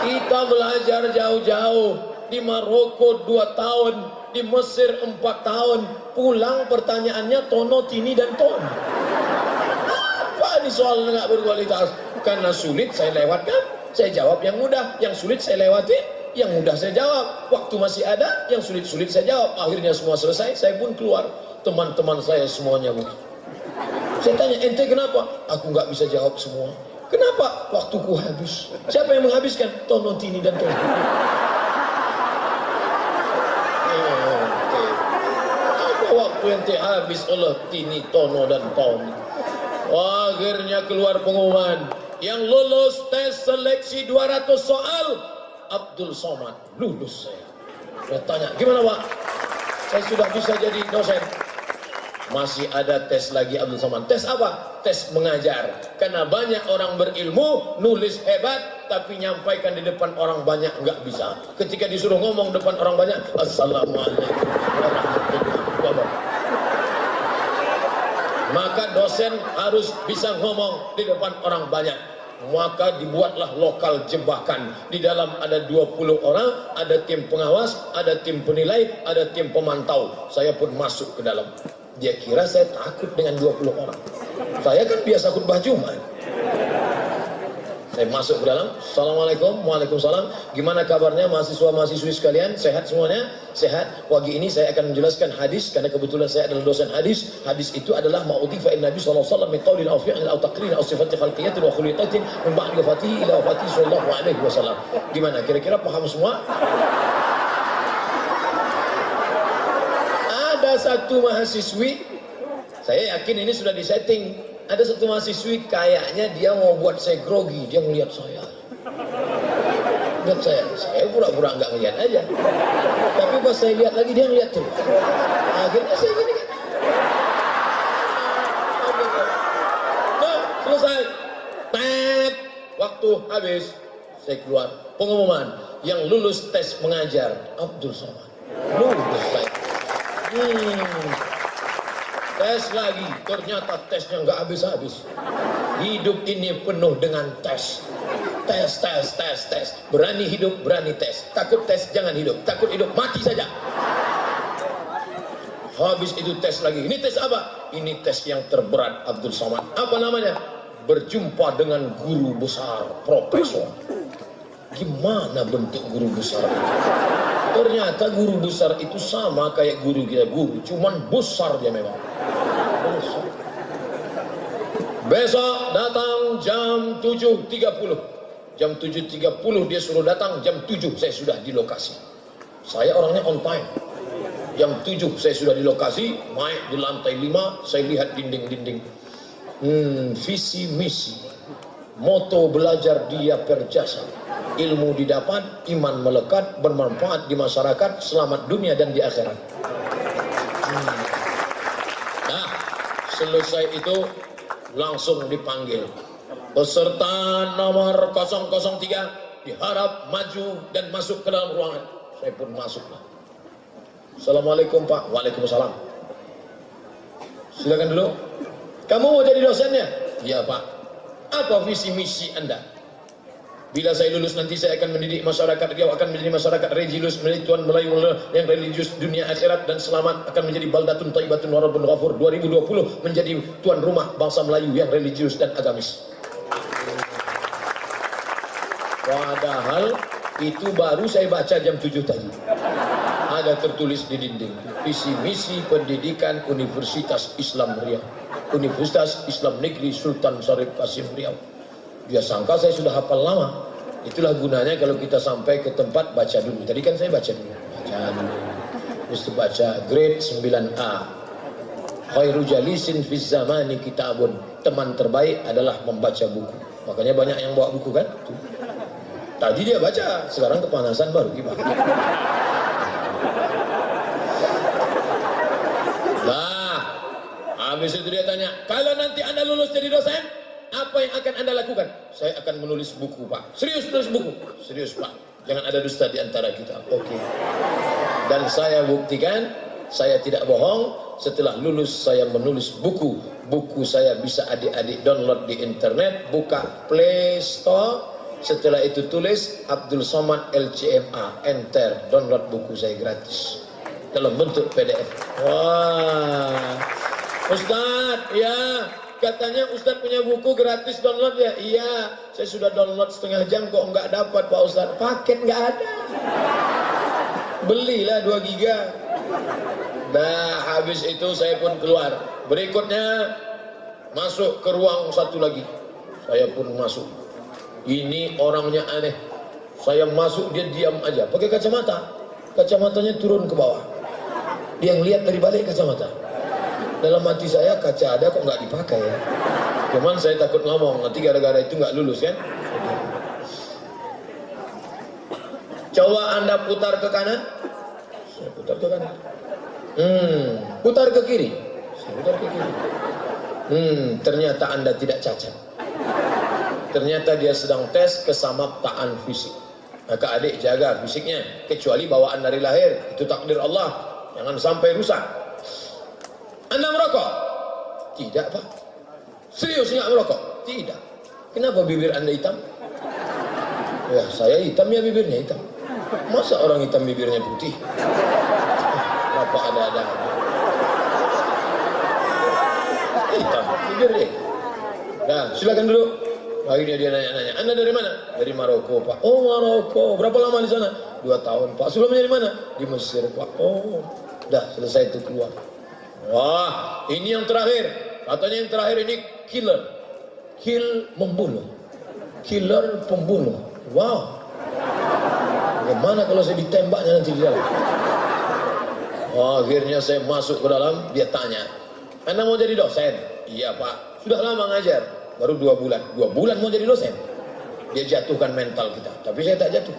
Kita belajar jauh-jauh. Di Maroko 2 tahun, di Mesir 4 tahun. Pulang pertanyaannya Tono, Tini, dan Tony. Apa ini soal nggak berkualitas? Karena sulit saya lewatkan, saya jawab yang mudah. Yang sulit saya lewati, yang mudah saya jawab. Waktu masih ada, yang sulit-sulit saya jawab. Akhirnya semua selesai, saya pun keluar. Teman-teman saya semuanya begitu. Saya tanya, ente kenapa? Aku nggak bisa jawab semua. Kenapa? Waktuku habis. Siapa yang menghabiskan? Tono, Tini, dan Tony. Apa waktu ente habis oleh Tini, Tono, dan Tony? Akhirnya keluar pengumuman. Yang lulus tes seleksi 200 soal, Abdul Somad. Lulus saya. Saya tanya, gimana Pak? Saya sudah bisa jadi dosen. Masih ada tes lagi Abdul Somad. Tes apa? Tes mengajar. Karena banyak orang berilmu, nulis hebat, tapi nyampaikan di depan orang banyak nggak bisa. Ketika disuruh ngomong depan orang banyak, Assalamualaikum warahmatullahi wabarakatuh. Maka dosen harus bisa ngomong di depan orang banyak. Maka dibuatlah lokal jebakan. Di dalam ada 20 orang, ada tim pengawas, ada tim penilai, ada tim pemantau. Saya pun masuk ke dalam. Dia kira saya takut dengan 20 orang. Saya kan biasa khutbah Jumat. Saya masuk ke dalam. Assalamualaikum, waalaikumsalam. Gimana kabarnya mahasiswa-mahasiswi sekalian? Sehat semuanya? Sehat. Pagi ini saya akan menjelaskan hadis karena kebetulan saya adalah dosen hadis. Hadis itu adalah ma'udhifa in Nabi sallallahu alaihi wasallam min qawlin aw fi'lin aw taqririn aw sifatin khalqiyatin wa khuliqatin min ba'di wafatihi ila wafatihi sallallahu alaihi wasallam. Gimana? Kira-kira paham semua? Ada satu mahasiswi, saya yakin ini sudah disetting. Ada satu mahasiswi kayaknya dia mau buat saya grogi, dia ngelihat saya. Lihat saya pura-pura nggak ngelihat aja. Tapi pas saya lihat lagi dia ngelihat terus. Akhirnya saya gini kan. Nah, selesai. Tet, waktu habis. Saya keluar. Pengumuman yang lulus tes mengajar Abdul Somad. Lulus saya. Tes lagi, ternyata tesnya nggak habis-habis. Hidup ini penuh dengan tes. Tes. Berani hidup, berani tes. Takut tes, jangan hidup. Takut hidup, mati saja. Habis itu tes lagi. Ini tes apa? Ini tes yang terberat, Abdul Somad. Apa namanya? Berjumpa dengan guru besar, profesor. Gimana bentuk guru besar itu? Ternyata guru besar itu sama kayak guru kita, guru. Cuman besar dia memang. Besar. Besok datang jam 7.30. Jam 7.30 dia suruh datang, jam 7 saya sudah di lokasi. Saya orangnya on time. Jam 7 saya sudah di lokasi, naik di lantai 5, saya lihat dinding-dinding. Visi misi. Moto belajar dia perjasa. Ilmu didapat, iman melekat, bermanfaat di masyarakat, selamat dunia dan di akhirat. Nah, selesai itu langsung dipanggil. Peserta nomor 003 diharap maju dan masuk ke dalam ruangan. Saya pun masuklah. Assalamualaikum Pak. Waalaikumsalam. Silakan dulu. Kamu mau jadi dosennya? Iya Pak. Apa visi misi Anda? Bila saya lulus nanti saya akan mendidik masyarakat, dia akan menjadi masyarakat religius, menjadi tuan Melayu yang religius dunia akhirat dan selamat, akan menjadi baldatun thayyibatun wa rabbun ghafur. 2020 menjadi tuan rumah bangsa Melayu yang religius dan agamis. Padahal itu baru saya baca jam 7 tadi. Ada tertulis di dinding, visi misi pendidikan Universitas Islam Riau, Universitas Islam Negeri Sultan Syarif Qasim Riau. Dia sangka saya sudah hafal lama. Itulah gunanya kalau kita sampai ke tempat baca dulu. Tadi kan saya baca dulu. Mesti baca grade 9A. Khairu jalisin fiz zamani kitabun. Teman terbaik adalah membaca buku. Makanya banyak yang bawa buku kan? Tadi dia baca, sekarang kepanasan baru gimana? Nah, habis itu dia tanya, kalau nanti Anda lulus jadi dosen, apa yang akan Anda lakukan? Saya akan menulis buku Pak. Serius menulis buku? Serius Pak. Jangan ada dusta di antara kita. Oke. Dan saya buktikan, saya tidak bohong. Setelah lulus saya menulis buku. Buku saya bisa adik-adik download di internet. Buka Play Store. Setelah itu tulis Abdul Somad LCMA. Enter. Download buku saya gratis. Dalam bentuk PDF. Wah. Ustadz, ya. Katanya Ustadz punya buku gratis download ya? Iya, saya sudah download setengah jam kok nggak dapat Pak Ustadz. Paket nggak ada. Belilah 2 giga. Nah, habis itu saya pun keluar. Berikutnya masuk ke ruang satu lagi. Saya pun masuk. Ini orangnya aneh. Saya masuk dia diam aja. Pakai kacamata. Kacamatanya turun ke bawah. Dia ngeliat dari balik kacamata. Dalam hati saya, kaca ada kok nggak dipakai ya. Cuman saya takut ngomong, nanti gara-gara itu nggak lulus kan. Coba Anda putar ke kanan. Saya putar ke kanan. Putar ke kiri. Saya putar ke kiri. Ternyata Anda tidak cacat. Ternyata dia sedang tes kesamaptaan fisik. Maka adik jaga fisiknya. Kecuali bawaan dari lahir. Itu takdir Allah. Jangan sampai rusak. Anda merokok? Tidak Pak. Serius nggak merokok? Tidak. Kenapa bibir Anda hitam? Ya saya hitam ya bibirnya hitam. Masa orang hitam bibirnya putih? Kenapa ada-ada? Hitam bibirnya. Nah silakan dulu. Akhirnya dia nanya-nanya. Anda dari mana? Dari Maroko Pak. Oh Maroko. Berapa lama di sana? 2 tahun Pak. Sebelumnya di mana? Di Mesir Pak. Oh. Dah selesai itu keluar. Wah, ini yang terakhir. Katanya yang terakhir ini killer. Kill membunuh. Killer pembunuh. Wow. Bagaimana kalau saya ditembaknya nanti di dalam? Oh, akhirnya saya masuk ke dalam, dia tanya. Anda mau jadi dosen? Iya Pak. Sudah lama ngajar? Baru 2 bulan. 2 bulan mau jadi dosen? Dia jatuhkan mental kita. Tapi saya tak jatuh.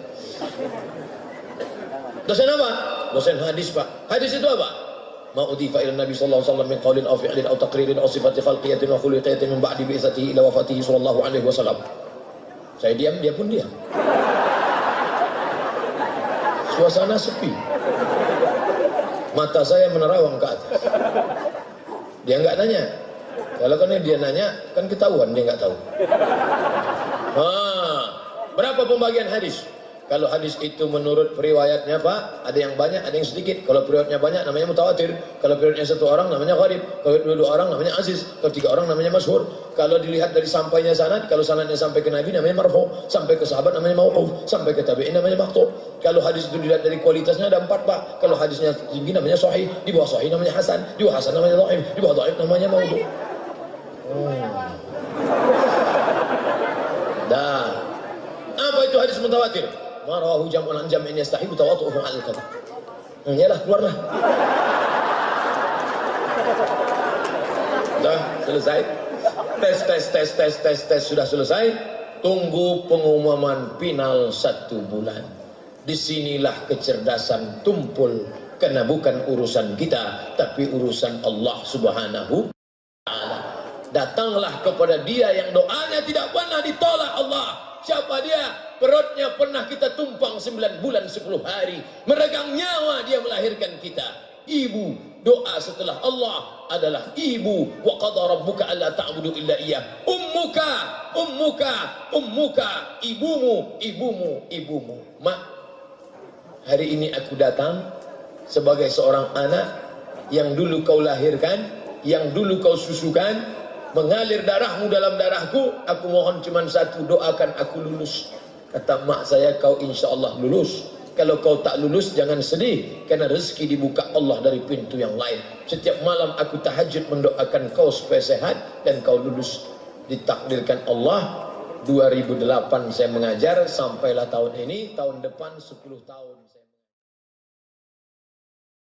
Dosen apa? Dosen hadis Pak. Hadis itu apa? Ma udhifa ila Nabi sallallahu alaihi wasallam min qaulin aw fi'lin aw taqririn aw sifati khalqiyatin wa khuluqiyatin min ba'di bi'tsatihi ila wafatihi sallallahu alaihi wasallam. Saya diam, dia pun diam. Suasana sepi. Mata saya menerawang ke atas. Dia nggak nanya. Kalau kan dia nanya, kan ketahuan dia nggak tahu. Berapa pembagian hadis? Kalau hadis itu menurut periwayatnya Pak, ada yang banyak, ada yang sedikit. Kalau periwayatnya banyak namanya mutawatir. Kalau periwayatnya satu orang namanya gharib. Kalau dua orang namanya aziz. Kalau tiga orang namanya masyhur. Kalau dilihat dari sampainya sanad, kalau sanadnya sampai ke Nabi namanya marfu, sampai ke sahabat namanya mauquf, sampai ke tabi'in namanya maqtu'. Kalau hadis itu dilihat dari kualitasnya ada 4 Pak. Kalau hadisnya tinggi namanya sahih, di bawah sahih namanya hasan, di bawah hasan namanya dhaif, di bawah dhaif namanya maudhu'. Dah. Apa itu hadis mutawatir? Marahu jam'un an jam'in yastahibu tawaddu'uhu 'alal kadhib. Yalah, keluarlah. Dah, selesai. Tes sudah selesai. Tunggu pengumuman final 1 bulan. Disinilah kecerdasan tumpul, karena bukan urusan kita, tapi urusan Allah Subhanahu wa Ta'ala. Datanglah kepada Dia yang doanya tidak pernah ditolak Allah. Siapa dia? Perutnya pernah kita tumpang 9 bulan 10 hari. Meregang nyawa dia melahirkan kita. Ibu, doa setelah Allah adalah ibu. Wa qadha rabbuka alla ta'budu illa iyyah. Ummuka, ibumu. Mak, hari ini aku datang sebagai seorang anak yang dulu kau lahirkan, yang dulu kau susukan, mengalir darahmu dalam darahku. Aku mohon cuma satu, doakan aku lulus. Kata mak saya, kau insya Allah lulus. Kalau kau tak lulus jangan sedih, karena rezeki dibuka Allah dari pintu yang lain. Setiap malam aku tahajud mendoakan kau supaya sehat dan kau lulus. Ditakdirkan Allah, 2008 saya mengajar, sampailah tahun ini, tahun depan 10 tahun.